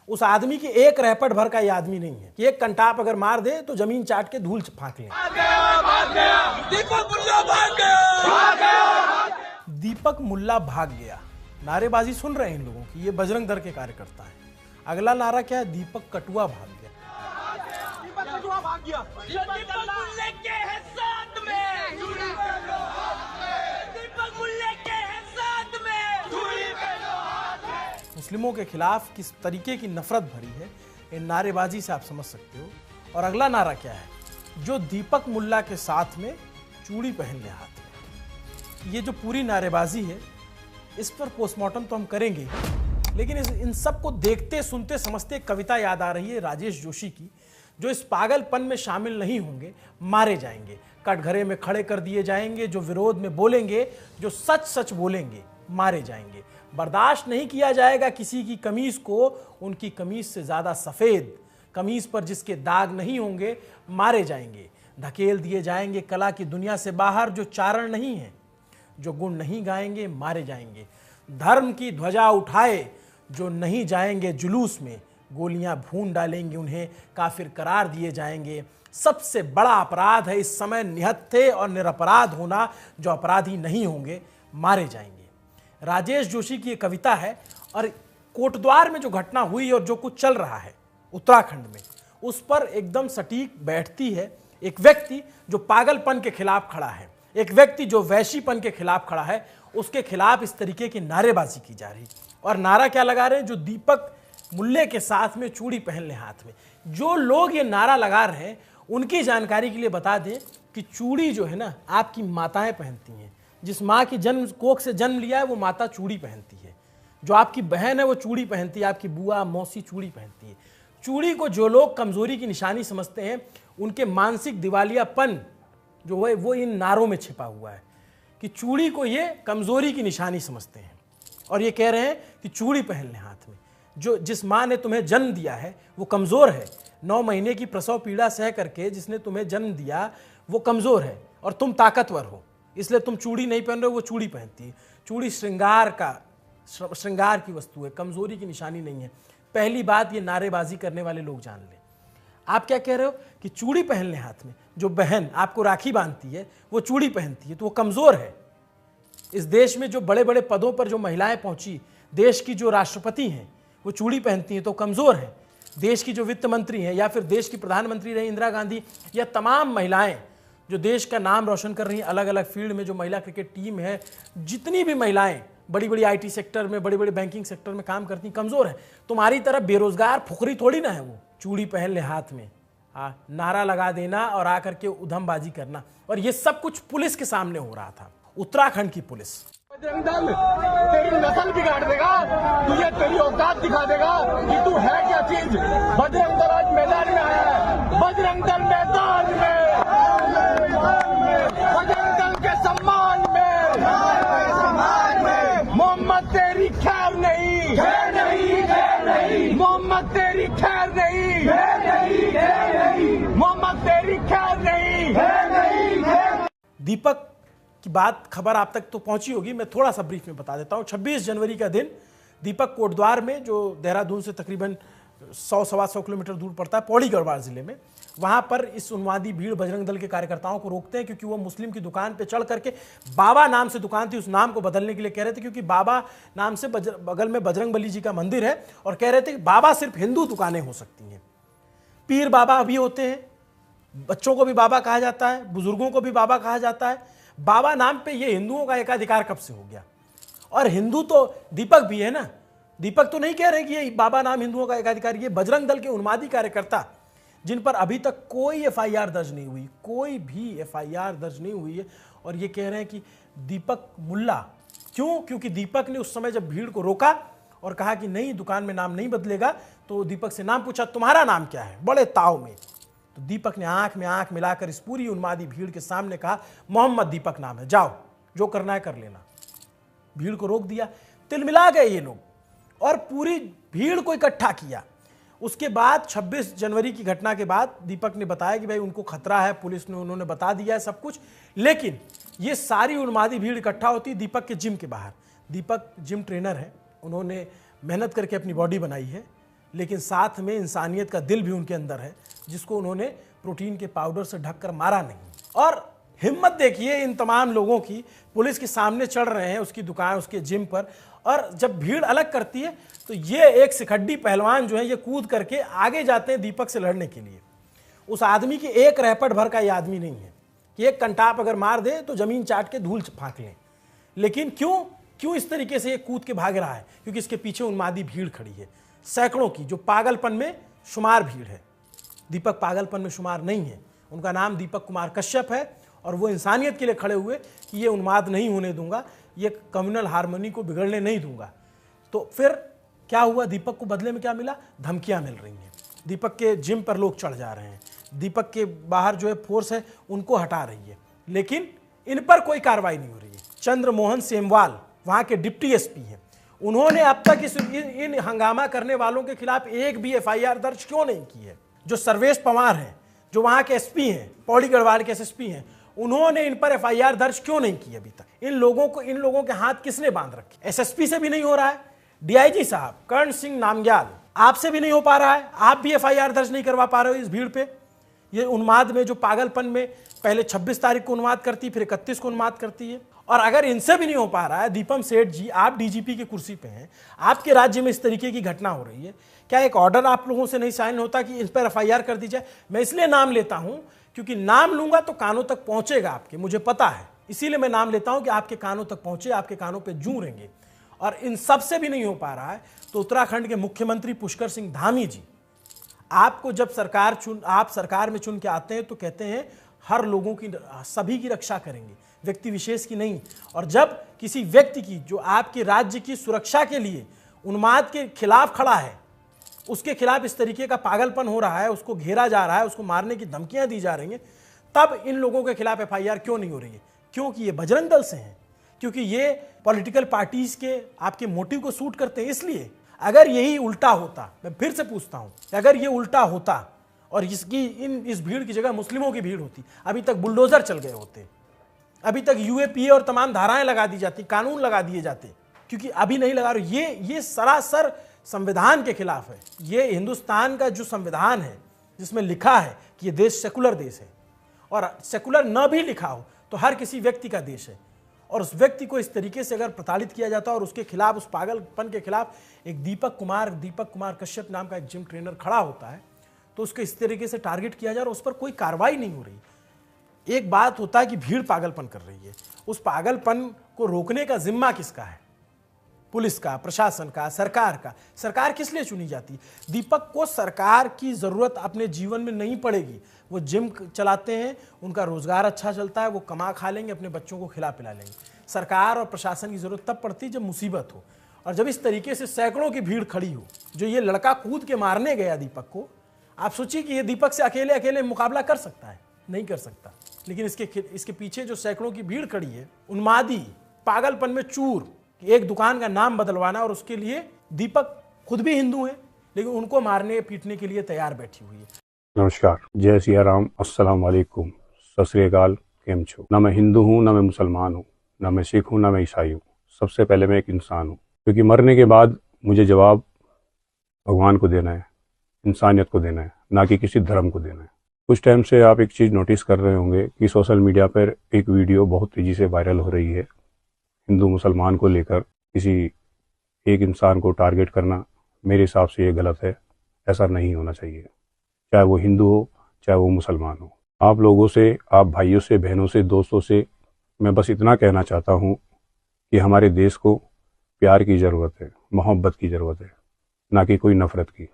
उस आदमी की एक रैपट भर का ये आदमी नहीं है कि एक कंटाप अगर मार दे तो जमीन चाट के धूल फाँक ले। दीपक मुल्ला भाग गया। नारेबाजी सुन रहे हैं इन लोगों की, ये बजरंग दल के कार्यकर्ता हैं। अगला नारा क्या है? दीपक कटुआ भाग गया। दीपक कटुआ भाग गया। दीपक मुल्ले के है साथ में। दीपक मुल्ले के है साथ में। मुस्लिमों के खिलाफ किस तरीके की नफरत भरी है इन नारेबाजी से आप समझ सकते हो। और अगला नारा क्या है? जो दीपक मुल्ला के साथ में चूड़ी पहन ले हाथ में। ये जो पूरी नारेबाजी है इस पर पोस्टमार्टम तो हम करेंगे, लेकिन इन सब को देखते सुनते समझते एक कविता याद आ रही है राजेश जोशी की। जो इस पागलपन में शामिल नहीं होंगे मारे जाएंगे, कटघरे में खड़े कर दिए जाएंगे। जो विरोध में बोलेंगे, जो सच सच बोलेंगे, मारे जाएंगे। बर्दाश्त नहीं किया जाएगा किसी की कमीज को उनकी कमीज से ज्यादा सफेद। कमीज पर जिसके दाग नहीं होंगे मारे जाएंगे। धकेल दिए जाएंगे कला की दुनिया से बाहर। जो चारण नहीं है, जो गुण नहीं गाएंगे, मारे जाएंगे। धर्म की ध्वजा उठाए जो नहीं जाएंगे जुलूस में, गोलियां भून डालेंगे, उन्हें काफिर करार दिए जाएंगे। सबसे बड़ा अपराध है इस समय निहत्थे और निरपराध होना। जो अपराधी नहीं होंगे मारे जाएंगे। राजेश जोशी की ये कविता है और कोटद्वार में जो घटना हुई और जो कुछ चल रहा है उत्तराखंड में, उस पर एकदम सटीक बैठती है। एक व्यक्ति जो पागलपन के खिलाफ खड़ा है, एक व्यक्ति जो वैशीपन के खिलाफ खड़ा है, उसके खिलाफ इस तरीके की नारेबाजी की जा रही। और नारा क्या लगा रहे हैं? जो दीपक मुल्ले के साथ में चूड़ी पहन ले हाथ में। जो लोग ये नारा लगा रहे हैं उनकी जानकारी के लिए बता दें कि चूड़ी जो है ना, आपकी माताएं पहनती हैं। जिस माँ की जन्म कोख से जन्म लिया है वो माता चूड़ी पहनती है। जो आपकी बहन है वो चूड़ी पहनती है, आपकी बुआ मौसी चूड़ी पहनती है। चूड़ी को जो लोग कमजोरी की निशानी समझते हैं, उनके मानसिक दिवालियापन जो है वो इन नारों में छिपा हुआ है कि चूड़ी को ये कमजोरी की निशानी समझते हैं। और ये कह रहे हैं कि चूड़ी पहन लें हाथ में। जो जिस माँ ने तुम्हें जन्म दिया है वो कमजोर है। 9 महीने की प्रसव पीड़ा सह करके जिसने तुम्हें जन्म दिया वो कमजोर है और तुम ताकतवर हो, इसलिए तुम चूड़ी नहीं पहन रहे हो, वो चूड़ी पहनती है। चूड़ी श्रृंगार की वस्तु है, कमजोरी की निशानी नहीं है। पहली बात ये नारेबाजी करने वाले लोग जान लें। आप क्या कह रहे हो कि चूड़ी पहन लें हाथ में? जो बहन आपको राखी बांधती है वो चूड़ी पहनती है तो वो कमजोर है। इस देश में जो बड़े बड़े पदों पर जो महिलाएं पहुंची, देश की जो राष्ट्रपति हैं वो चूड़ी पहनती हैं तो कमजोर है। देश की जो वित्त मंत्री हैं या फिर देश की प्रधानमंत्री रही इंदिरा गांधी, या तमाम महिलाएं जो देश का नाम रोशन कर रही हैं अलग अलग फील्ड में, जो महिला क्रिकेट टीम है, जितनी भी महिलाएं बड़ी बड़ी IT सेक्टर में, बड़ी बड़ी बैंकिंग सेक्टर में काम करती, कमजोर है। तुम्हारी तरह बेरोजगार फुकरी थोड़ी ना है वो। चूड़ी पहन ले हाथ में, नारा लगा देना और आकर के उधमबाजी करना। और ये सब कुछ पुलिस के सामने हो रहा था, उत्तराखंड की पुलिस। बजरंग दल तेरी नस्ल बिगाड़ देगा, तुझे तेरी औकात दिखा देगा कि तू है क्या चीज। बजरंग दल आज मैदान में आया है। बजरंग दल मैदान में, बजरंग दल के सम्मान में। मोहम्मद तेरी खैर नहीं, खैर नहीं, खैर नहीं। मोहम्मद तेरी खैर नहीं, खैर नहीं, खैर नहीं। मोहम्मद तेरी खैर नहीं, खैर नहीं, खैर। दीपक की बात खबर आप तक तो पहुंची होगी, मैं थोड़ा सा ब्रीफ में बता देता हूं। 26 जनवरी का दिन दीपक कोटद्वार में, जो देहरादून से तकरीबन 100-125 किलोमीटर दूर पड़ता है, पौड़ी गढ़वाल जिले में, वहां पर इस उन्मादी भीड़ बजरंग दल के कार्यकर्ताओं को रोकते हैं क्योंकि वो मुस्लिम की दुकान पे चढ़ करके, बाबा नाम से दुकान थी, उस नाम को बदलने के लिए कह रहे थे क्योंकि बाबा नाम से बगल में बजरंग बली जी का मंदिर है, और कह रहे थे कि बाबा सिर्फ हिंदू दुकानें हो सकती हैं। पीर बाबा भी होते हैं, बच्चों को भी बाबा कहा जाता है, बुजुर्गों को भी बाबा कहा जाता है। बाबा नाम पे ये हिंदुओं का एकाधिकार कब से हो गया? और हिंदू तो दीपक भी है ना। दीपक तो नहीं कह रहे कि ये बाबा नाम हिंदुओं का एकाधिकार। ये बजरंग दल के उन्मादी कार्यकर्ता जिन पर अभी तक कोई FIR दर्ज नहीं हुई, कोई भी FIR दर्ज नहीं हुई है, और ये कह रहे हैं कि दीपक मुल्ला। क्यों? क्योंकि दीपक ने उस समय जब भीड़ को रोका और कहा कि नहीं, दुकान में नाम नहीं बदलेगा, तो दीपक से नाम पूछा, तुम्हारा नाम क्या है, बड़े ताव में। तो दीपक ने आंख में आंख मिलाकर इस पूरी उन्मादी भीड़ के सामने कहा, मोहम्मद दीपक नाम है, जाओ जो करना है कर लेना। भीड़ को रोक दिया। तिलमिला गए ये लोग और पूरी भीड़ को इकट्ठा किया। उसके बाद 26 जनवरी की घटना के बाद दीपक ने बताया कि भाई उनको खतरा है, पुलिस ने उन्होंने बता दिया है सब कुछ। लेकिन ये सारी उन्मादी भीड़ इकट्ठा होती दीपक के जिम के बाहर। दीपक जिम ट्रेनर है, उन्होंने मेहनत करके अपनी बॉडी बनाई है, लेकिन साथ में इंसानियत का दिल भी उनके अंदर है, जिसको उन्होंने प्रोटीन के पाउडर से ढककर मारा नहीं। और हिम्मत देखिए इन तमाम लोगों की, पुलिस के सामने चढ़ रहे हैं उसकी दुकान, उसके जिम पर, और जब भीड़ अलग करती है तो ये एक सिखड्डी पहलवान जो है ये कूद करके आगे जाते हैं दीपक से लड़ने के लिए। उस आदमी की एक रैपट भर का ये आदमी नहीं है कि एक कंटाप अगर मार दे तो जमीन चाट के धूल फाँक लें। लेकिन क्यों इस तरीके से ये कूद के भाग रहा है? क्योंकि इसके पीछे उन्मादी भीड़ खड़ी है, सैकड़ों की, जो पागलपन में शुमार भीड़ है। दीपक पागलपन में शुमार नहीं है, उनका नाम दीपक कुमार कश्यप है, और वो इंसानियत के लिए खड़े हुए कि ये उन्माद नहीं होने दूंगा, ये कम्युनल हार्मनी को बिगड़ने नहीं दूंगा। तो फिर क्या हुआ? दीपक को बदले में क्या मिला? धमकियां मिल रही हैं। दीपक के जिम पर लोग चढ़ जा रहे हैं, दीपक के बाहर जो है फोर्स है उनको हटा रही है, लेकिन इन पर कोई कार्रवाई नहीं हो रही है। चंद्रमोहन सेमवाल वहां के डिप्टी एसपी हैं, उन्होंने अब तक इन हंगामा करने वालों के खिलाफ एक भी एफआईआर दर्ज क्यों नहीं की है? जो सर्वेश पवार हैं, जो वहां के एसपी हैं, पौड़ी गढ़वाल के एसएसपी हैं, उन्होंने इन पर एफआईआर दर्ज क्यों नहीं की अभी तक? इन लोगों के हाथ किसने बांध रखे? एसएसपी से भी नहीं हो रहा है, डीआईजी साहब कर्ण सिंह नामग्याल आपसे भी नहीं हो पा रहा है, आप भी एफआईआर दर्ज नहीं करवा पा रहे हो इस भीड़ पे। ये उन्माद में, जो पागलपन में पहले 26 तारीख को उन्माद करती, फिर 31 को उन्माद करती है। और अगर इनसे भी नहीं हो पा रहा है, दीपम सेठ जी आप डीजीपी की कुर्सी पे हैं, आपके राज्य में इस तरीके की घटना हो रही है, क्या एक ऑर्डर आप लोगों से नहीं साइन होता कि इन पर एफआईआर कर दी जाए? मैं इसलिए नाम लेता हूं क्योंकि नाम लूंगा तो कानों तक पहुंचेगा आपके, मुझे पता है, इसीलिए मैं नाम लेता हूं कि आपके कानों तक पहुंचे, आपके कानों पर जूरेंगे। और इन सब से भी नहीं हो पा रहा है तो उत्तराखंड के मुख्यमंत्री पुष्कर सिंह धामी जी, आपको जब आप सरकार में चुन के आते हैं तो कहते हैं हर लोगों की, सभी की रक्षा करेंगे, व्यक्ति विशेष की नहीं। और जब किसी व्यक्ति की, जो आपके राज्य की सुरक्षा के लिए उन्माद के खिलाफ खड़ा है, उसके खिलाफ इस तरीके का पागलपन हो रहा है, उसको घेरा जा रहा है, उसको मारने की धमकियां दी जा रही हैं, तब इन लोगों के खिलाफ एफआईआर क्यों नहीं हो रही है? क्योंकि ये बजरंग दल से हैं, क्योंकि ये पॉलिटिकल पार्टीज के आपके मोटिव को सूट करते हैं। इसलिए अगर यही उल्टा होता, मैं फिर से पूछता हूं, अगर ये उल्टा होता और इस भीड़ की जगह मुस्लिमों की भीड़ होती, अभी तक बुलडोजर चल गए होते, अभी तक यूएपीए और तमाम धाराएं लगा दी जाती, कानून लगा दिए जाते, क्योंकि अभी नहीं लगा रहे। ये सरासर संविधान के खिलाफ है। ये हिंदुस्तान का जो संविधान है, जिसमें लिखा है कि ये देश सेकुलर देश है, और सेकुलर न भी लिखा हो तो हर किसी व्यक्ति का देश है, और उस व्यक्ति को इस तरीके से अगर प्रताड़ित किया जाता है और उसके खिलाफ, उस पागलपन के खिलाफ एक दीपक कुमार कश्यप नाम का एक जिम ट्रेनर खड़ा होता है, तो उसको इस तरीके से टारगेट किया जा रहा है, उस पर कोई कार्रवाई नहीं हो रही। एक बात होता है कि भीड़ पागलपन कर रही है, उस पागलपन को रोकने का जिम्मा किसका है? पुलिस का, प्रशासन का, सरकार का। सरकार किस लिए चुनी जाती है? दीपक को सरकार की जरूरत अपने जीवन में नहीं पड़ेगी, वो जिम चलाते हैं, उनका रोजगार अच्छा चलता है, वो कमा खा लेंगे, अपने बच्चों को खिला पिला लेंगे। सरकार और प्रशासन की जरूरत तब पड़ती है जब मुसीबत हो, और जब इस तरीके से सैकड़ों की भीड़ खड़ी हो। जो ये लड़का कूद के मारने गया दीपक को, आप सोचिए कि ये दीपक से अकेले अकेले मुकाबला कर सकता है? नहीं कर सकता। लेकिन इसके पीछे जो सैकड़ों की भीड़ खड़ी है, उन्मादी, पागलपन में चूर, एक दुकान का नाम बदलवाना, और उसके लिए दीपक खुद भी हिंदू हैं, लेकिन उनको मारने पीटने के लिए तैयार बैठी हुई है। नमस्कार, जय सिया राम, अस्सलाम वालेकुम, सत श्री अकाल, केम छो। ना मैं हिंदू हूँ, ना मैं मुसलमान हूँ, ना मैं सिख हूँ, ना मैं ईसाई हूँ। सबसे पहले मैं एक इंसान हूँ, क्योंकि मरने के बाद मुझे जवाब भगवान को देना है, इंसानियत को देना है, ना कि किसी धर्म को देना है। कुछ टाइम से आप एक चीज़ नोटिस कर रहे होंगे कि सोशल मीडिया पर एक वीडियो बहुत तेज़ी से वायरल हो रही है। हिंदू मुसलमान को लेकर किसी एक इंसान को टारगेट करना मेरे हिसाब से ये गलत है, ऐसा नहीं होना चाहिए। चाहे वो हिंदू हो, चाहे वो मुसलमान हो। आप लोगों से, आप भाइयों से, बहनों से, दोस्तों से मैं बस इतना कहना चाहता हूँ कि हमारे देश को प्यार की ज़रूरत है, मोहब्बत की ज़रूरत है, ना कि कोई नफ़रत की।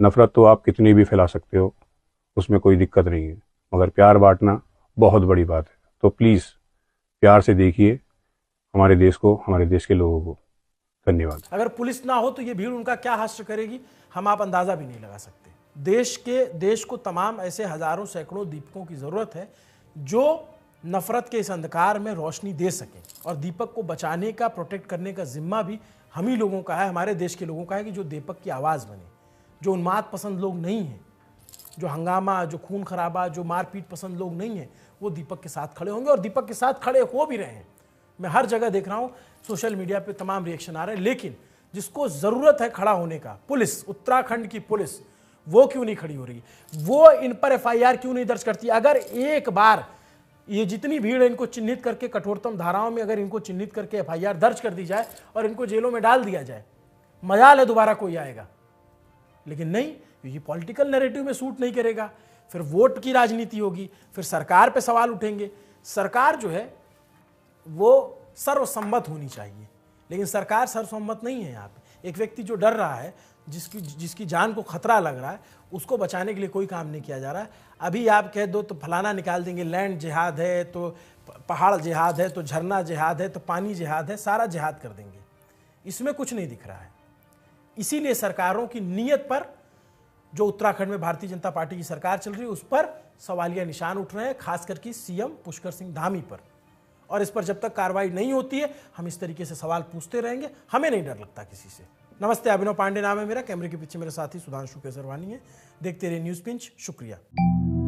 नफ़रत तो आप कितनी भी फैला सकते हो, उसमें कोई दिक्कत नहीं है, मगर प्यार बांटना बहुत बड़ी बात है। तो प्लीज़ प्यार से देखिए हमारे देश को, हमारे देश के लोगों को। धन्यवाद। अगर पुलिस ना हो तो ये भीड़ उनका क्या हास्य करेगी, हम आप अंदाजा भी नहीं लगा सकते। देश को तमाम ऐसे हजारों सैकड़ों दीपकों की जरूरत है जो नफरत के इस अंधकार में रोशनी दे सके, और दीपक को बचाने का, प्रोटेक्ट करने का जिम्मा भी हम ही लोगों का है, हमारे देश के लोगों का है, कि जो दीपक की आवाज़ बने। जो उन्माद पसंद लोग नहीं हैं, जो हंगामा, जो खून खराबा, जो मारपीट पसंद लोग नहीं हैं, वो दीपक के साथ खड़े होंगे, और दीपक के साथ खड़े हो भी रहे हैं। मैं हर जगह देख रहा हूँ, सोशल मीडिया पे तमाम रिएक्शन आ रहे हैं, लेकिन जिसको जरूरत है खड़ा होने का, पुलिस, उत्तराखंड की पुलिस, वो क्यों नहीं खड़ी हो रही? वो इन पर एफआईआर क्यों नहीं दर्ज करती? अगर एक बार ये जितनी भीड़ है इनको चिन्हित करके कठोरतम धाराओं में अगर इनको चिन्हित करके एफआईआर दर्ज कर दी जाए और इनको जेलों में डाल दिया जाए, मजाल है दोबारा कोई आएगा। लेकिन नहीं, ये पॉलिटिकल नैरेटिव में सूट नहीं करेगा, फिर वोट की राजनीति होगी, फिर सरकार पे सवाल उठेंगे। सरकार जो है वो सर्वसम्मत होनी चाहिए, लेकिन सरकार सर्वसम्मत नहीं है। यहाँ पे एक व्यक्ति जो डर रहा है, जिसकी जान को खतरा लग रहा है, उसको बचाने के लिए कोई काम नहीं किया जा रहा है। अभी आप कह दो तो फलाना निकाल देंगे, लैंड जिहाद है तो पहाड़ जिहाद है तो झरना जिहाद है तो पानी जिहाद है, सारा जिहाद कर देंगे। इसमें कुछ नहीं दिख रहा है। इसीलिए सरकारों की नीयत पर, जो उत्तराखंड में भारतीय जनता पार्टी की सरकार चल रही है, उस पर सवालिया निशान उठ रहे हैं, खास करके सीएम पुष्कर सिंह धामी पर। और इस पर जब तक कार्रवाई नहीं होती है, हम इस तरीके से सवाल पूछते रहेंगे। हमें नहीं डर लगता किसी से। नमस्ते, अभिनव पांडे नाम है मेरा। कैमरे के पीछे मेरे साथी सुधांशु केसरवानी है। देखते रहिए न्यूज़ पिंच। शुक्रिया।